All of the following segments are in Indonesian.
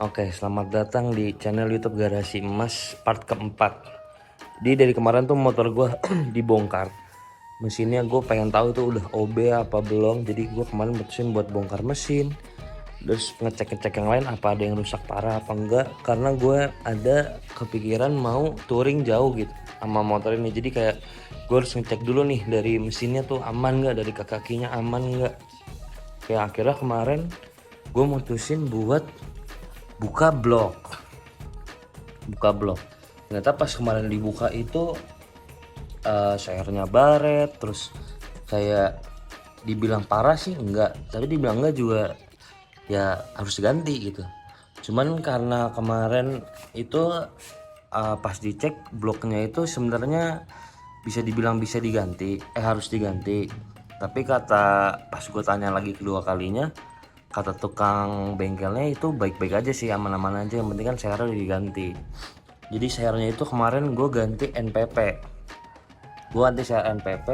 Oke, selamat datang di channel YouTube Garasi Emas part keempat. Dari kemarin tuh motor gue dibongkar. Mesinnya gue pengen tahu itu udah OB apa belum. Jadi gue kemarin mutusin buat bongkar mesin. Terus ngecek-ngecek yang lain apa ada yang rusak parah apa enggak. Karena gue ada kepikiran mau touring jauh gitu sama motor ini. Jadi kayak gue harus ngecek dulu nih dari mesinnya tuh aman nggak, dari kakinya aman nggak. Kayak akhirnya kemarin gue mutusin buat buka blog. Ternyata pas kemarin dibuka itu sayurnya baret, terus kayak dibilang parah sih enggak, tapi dibilang enggak juga ya harus ganti gitu. Cuman karena kemarin itu pas dicek bloknya itu sebenarnya bisa dibilang bisa diganti, harus diganti. Tapi kata pas gue tanya lagi kedua kalinya, kata tukang bengkelnya itu baik-baik aja sih, aman-aman aja, yang penting kan sayurnya udah diganti. Jadi sayurnya itu kemarin gue ganti NPP. Gue ganti sayur NPP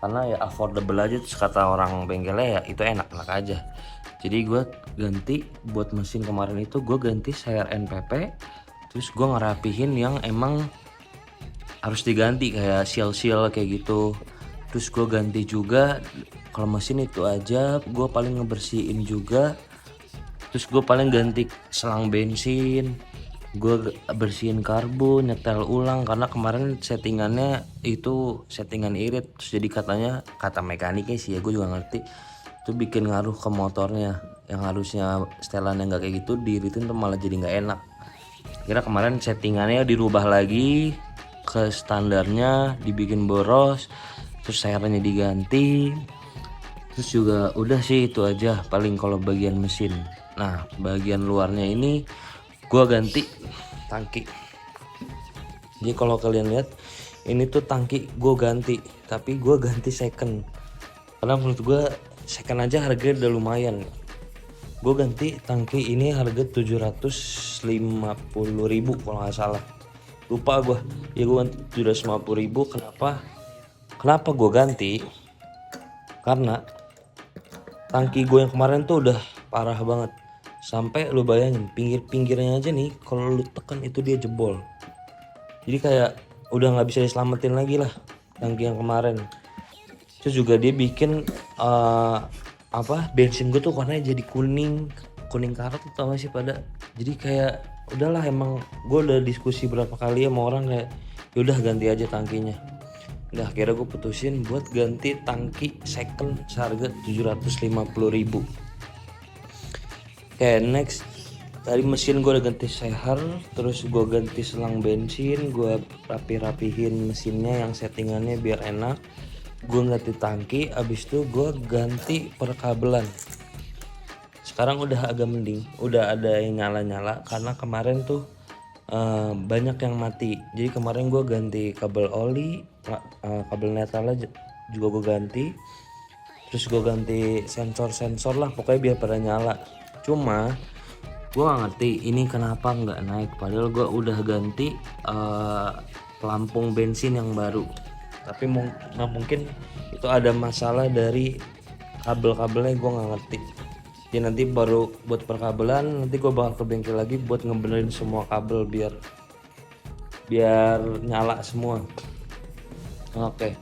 karena ya affordable aja, terus kata orang bengkelnya ya itu enak-enak aja. Jadi gue ganti buat mesin kemarin itu, gue ganti sayur NPP. Terus gue ngerapihin yang emang harus diganti kayak seal-seal kayak gitu. Terus gue ganti juga kalau mesin itu aja, gue paling ngebersihin juga. Terus gue paling ganti selang bensin, gue bersihin karbu, nyetel ulang karena kemarin settingannya itu settingan irit. Terus jadi katanya, kata mekaniknya sih ya, gue juga ngerti, itu bikin ngaruh ke motornya. Yang harusnya setelannya nggak kayak gitu, diiritin tuh malah jadi nggak enak. Kira kemarin settingannya dirubah lagi ke standarnya, dibikin boros, terus sayurnya diganti. Terus juga udah sih itu aja paling kalau bagian mesin. Nah bagian luarnya ini gua ganti tangki. Jadi kalau kalian lihat ini tuh tangki gue ganti, tapi gue ganti second karena menurut gue second aja harganya udah lumayan. Gue ganti tangki ini harga 750.000 kalau nggak salah, lupa gue. Ya gue ganti 750.000. Kenapa gue ganti? Karena tangki gue yang kemarin tuh udah parah banget, sampai lu bayangin pinggir-pinggirnya aja nih kalau lu tekan itu dia jebol. Jadi kayak udah nggak bisa diselamatin lagi lah tangki yang kemarin. Terus juga dia bikin bensin gue tuh warnanya jadi kuning karat, tau gak sih pada. Jadi kayak udahlah, emang gue udah diskusi berapa kali sama orang kayak yaudah ganti aja tangkinya. Nah akhirnya gue putusin buat ganti tangki second seharga 750.000. Oke, next, tadi mesin gue udah ganti seher, terus gue ganti selang bensin, gue rapihin mesinnya yang settingannya biar enak. Gue ganti tangki, abis itu gue ganti perkabelan. Sekarang udah agak mending, udah ada yang nyala-nyala karena kemarin tuh banyak yang mati. Jadi kemarin gue ganti kabel oli, kabel netralnya juga gue ganti. Terus gue ganti sensor lah, pokoknya biar pada nyala. Cuma gue gak ngerti ini kenapa nggak naik, padahal gue udah ganti pelampung bensin yang baru. Tapi nggak mungkin itu ada masalah dari kabel-kabelnya, gue nggak ngerti. Jadi nanti baru buat perkabelan, nanti gue bakal ke bengkel lagi buat ngebenerin semua kabel biar nyala semua. Oke,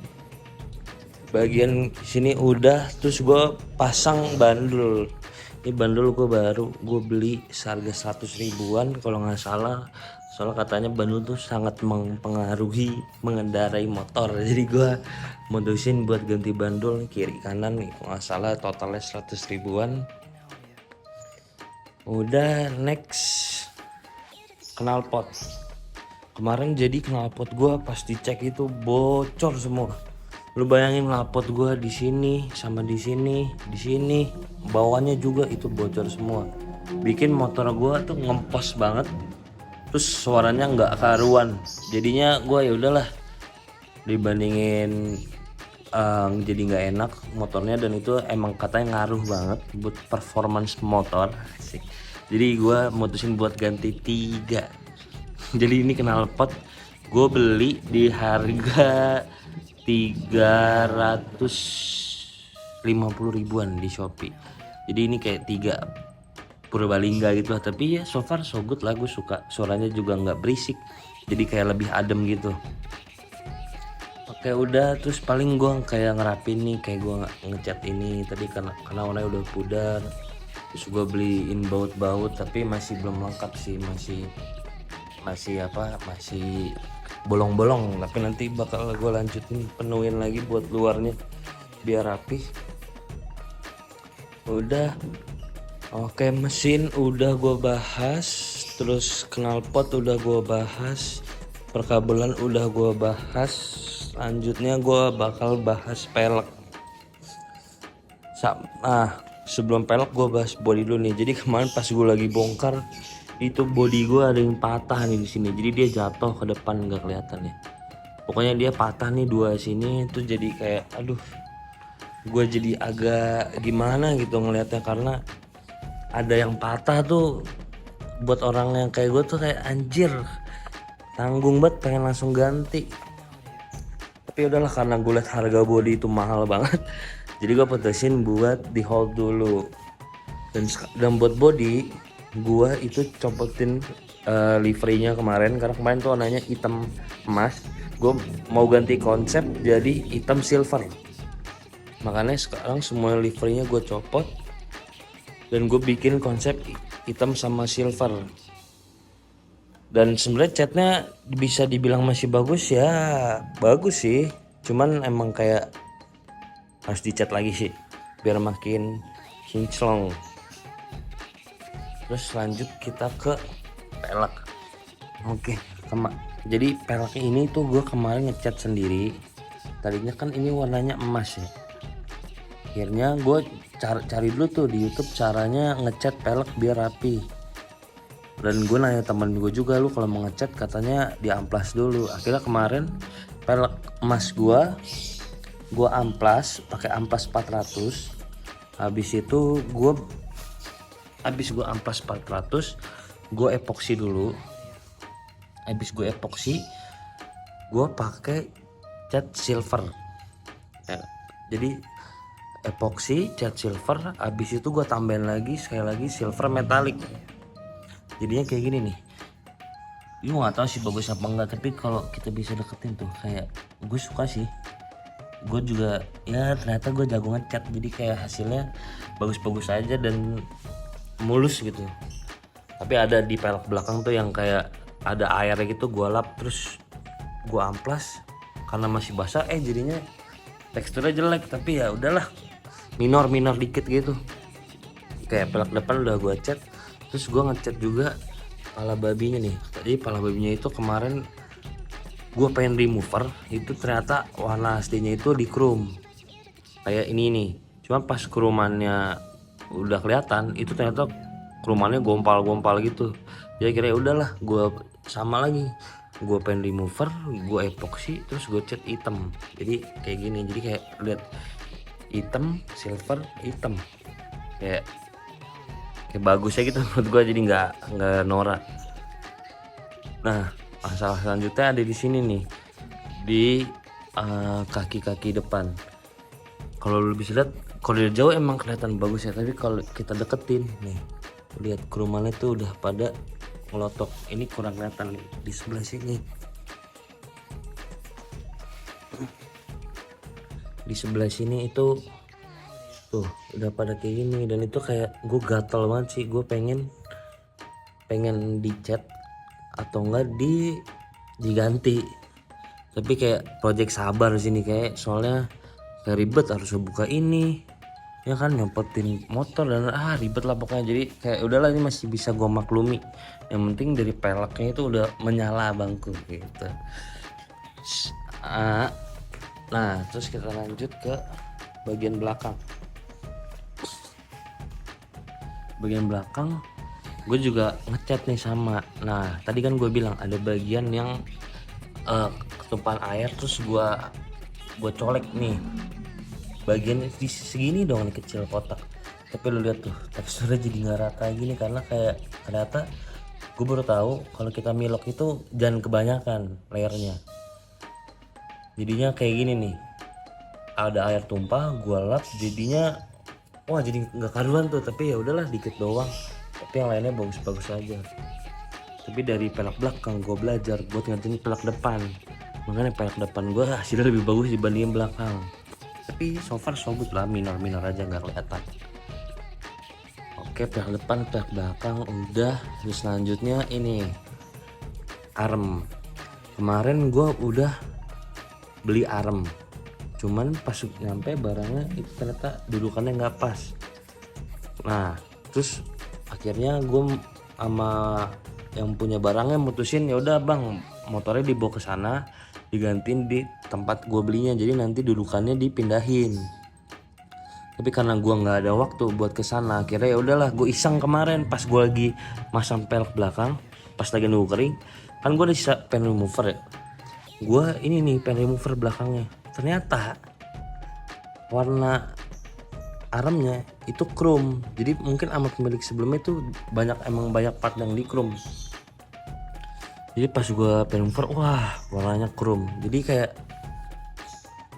bagian sini udah. Terus gue pasang bandul. Ini bandul gue baru gue beli seharga 100 ribuan kalau nggak salah. Soalnya katanya bandul tuh sangat mempengaruhi mengendarai motor. Jadi gue mutusin buat ganti bandul kiri kanan nih, kalau nggak salah totalnya 100 ribuan. Udah, next knalpot. Kemarin jadi knalpot gue pas dicek itu bocor semua. Lu bayangin knalpot gue di sini sama di sini, bawahnya juga itu bocor semua. Bikin motor gue tuh ngempos banget. Terus suaranya nggak karuan. Jadinya gue ya udahlah, dibandingin jadi nggak enak motornya, dan itu emang katanya ngaruh banget buat performance motor sih. Jadi gue mutusin buat ganti 3. Jadi ini knalpot gue beli di harga 350 ribuan di Shopee. Jadi ini kayak 3 Purbalingga gitu lah. Tapi ya so far so good lah, gue suka. Suaranya juga nggak berisik, jadi kayak lebih adem gitu. Oke udah, terus paling gue kayak ngerapin nih, kayak gue ngecat ini tadi karena warnanya udah pudar. Terus gue beliin baut-baut tapi masih belum lengkap sih, masih bolong-bolong, tapi nanti bakal gue lanjutin penuhin lagi buat luarnya biar rapi. Udah. Oke, mesin udah gue bahas, terus knalpot udah gue bahas, perkabelan udah gue bahas. Selanjutnya gue bakal bahas pelek. Nah, sebelum pelek gue bahas body dulu nih. Jadi kemarin pas gue lagi bongkar itu body gue ada yang patah nih di sini. Jadi dia jatuh ke depan, nggak kelihatan ya. Pokoknya dia patah nih dua sini, itu jadi kayak aduh, gue jadi agak gimana gitu ngelihatnya, karena ada yang patah tuh buat orang yang kayak gue tuh kayak anjir, tanggung banget, pengen langsung ganti. Tapi udahlah, karena gue liat harga body itu mahal banget, jadi gue putusin buat di hold dulu. Dan buat body gue itu copotin liverynya kemarin, karena kemarin tuh warnanya hitam emas, gue mau ganti konsep jadi hitam silver. Makanya sekarang semua liverynya gue copot dan gue bikin konsep hitam sama silver. Dan sebenarnya catnya bisa dibilang masih bagus ya, bagus sih, cuman emang kayak harus dicat lagi sih biar makin kinclong. Terus lanjut kita ke pelek. Oke, jadi pelek ini tuh gue kemarin ngecat sendiri. Tadinya kan ini warnanya emas ya, akhirnya gue cari dulu tuh di YouTube caranya ngecat pelek biar rapi. Dan gue nanya temen gue juga, lu kalau mau ngecat katanya diamplas dulu. Akhirnya kemarin pelek emas gue amplas pakai amplas 400. Habis itu gue amplas 400, gue epoksi dulu. Habis gue epoksi, gue pakai cat silver ya. Jadi epoksi, cat silver, habis itu gue tambahin lagi sekali lagi silver metalik. Jadinya kayak gini nih. Gue nggak tahu sih bagus apa enggak, tapi kalau kita bisa deketin tuh kayak gue suka sih. Gue juga ya ternyata gue jago ngecat, jadi kayak hasilnya bagus-bagus aja dan mulus gitu. Tapi ada di pelek belakang tuh yang kayak ada airnya gitu, gue lap terus gue amplas karena masih basah, jadinya teksturnya jelek. Tapi ya udahlah, minor dikit gitu. Kayak pelek depan udah gue cat, terus gue ngecat juga pala babinya nih. Jadi pala babinya itu kemarin gue pengen remover, itu ternyata warna aslinya itu di chrome kayak ini nih. Cuma pas krumannya udah kelihatan, itu ternyata krumannya gompal gitu. Jadi kira udahlah, gue sama lagi, gue pengen remover, gue epoksi terus gue cat hitam. Jadi kayak gini, jadi kayak lihat hitam silver hitam, kayak bagusnya gitu menurut gue, jadi nggak norak. Nah, masalah selanjutnya ada di sini nih, di kaki-kaki depan. Kalau lu bisa lihat, kalau dari jauh emang kelihatan bagus ya, tapi kalau kita deketin nih, lihat krumannya tuh udah pada ngelotok. Ini kurang kelihatan nih di sebelah sini. Di sebelah sini itu tuh udah pada kayak gini, dan itu kayak gue gatel banget sih. Gue pengen dicat atau enggak diganti, tapi kayak project sabar sini kayak, soalnya kayak ribet, harus buka ini ya kan, nyempetin motor dan ribet lah pokoknya. Jadi kayak udahlah, ini masih bisa gue maklumi, yang penting dari peleknya itu udah menyala bangku gitu. Nah terus kita lanjut ke bagian belakang. Gue juga ngecat nih sama. Nah tadi kan gue bilang ada bagian yang ketumpahan air, terus gue colek nih bagian di segini dong nih, kecil kotak. Tapi lu lihat tuh teksturnya jadi nggak rata gini, karena kayak ternyata gue baru tahu kalau kita milok itu jangan kebanyakan layernya. Jadinya kayak gini nih, ada air tumpah, gue lap, jadinya wah jadi nggak karuan tuh. Tapi ya udahlah, dikit doang. tapi yang lainnya bagus-bagus aja. Tapi dari pelek belakang gue belajar buat ngertiin pelek depan, makanya pelek depan gue hasilnya lebih bagus dibanding belakang. Tapi so far so good lah, minor aja nggak kelihatan. Oke, pelek depan pelek belakang udah. Terus selanjutnya ini arm. Kemarin gue udah beli arm, cuman pas nyampe barangnya itu ternyata dudukannya nggak pas. Nah terus akhirnya gue sama yang punya barangnya mutusin, ya udah bang, motornya dibawa ke sana digantiin di tempat gue belinya, jadi nanti dudukannya dipindahin. Tapi karena gue nggak ada waktu buat ke sana, akhirnya ya udahlah gue iseng kemarin pas gue lagi masang pelek belakang, pas lagi nunggu kering kan gue ada sisa pen remover ya, gue ini nih pen remover belakangnya, ternyata warna armnya itu chrome. Jadi mungkin sama pemilik sebelumnya tuh emang banyak part yang di chrome. Jadi pas gue pen remover, wah warnanya chrome, jadi kayak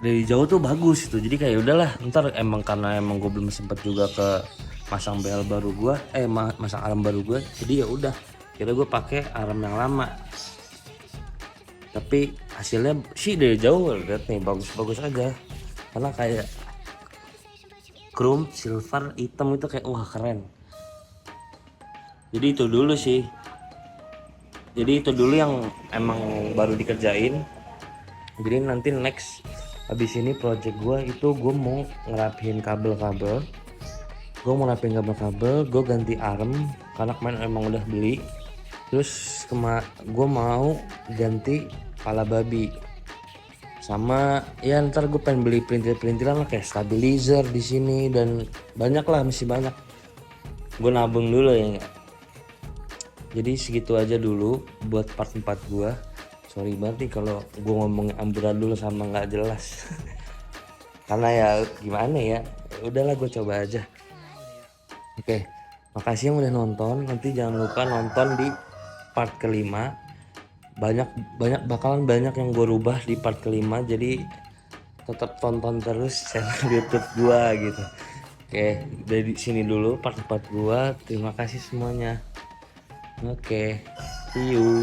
dari jauh tuh bagus itu. Jadi kayak udahlah, ntar karena gue belum sempet juga ke masang bel baru gue, masang arm baru gue, jadi ya udah kira gue pakai arm yang lama. Tapi hasilnya sih dari jauh lihat nih bagus-bagus aja, karena kayak chrome, silver, hitam itu kayak wah keren. Jadi itu dulu sih, jadi itu dulu yang emang baru dikerjain. Jadi nanti next habis ini project gue itu gue mau ngerapihin kabel-kabel, gue ganti arm karena kemarin emang udah beli. Terus gue mau ganti pala babi, sama ya ntar gue pengen beli perintil-perintilan lah kayak stabilizer di sini, dan banyak lah, masih banyak. Gue nabung dulu ya. Jadi segitu aja dulu buat part 4 gue. Sorry banget nih kalau gue ngomongnya amburadul sama nggak jelas. Karena ya gimana ya, udahlah gue coba aja. Oke, makasih yang udah nonton. Nanti jangan lupa nonton di part kelima. Bakalan banyak yang gue rubah di part kelima. Jadi tetap tonton terus channel YouTube gue gitu. Oke, dari sini dulu part 4 gue. Terima kasih semuanya. Oke, see you.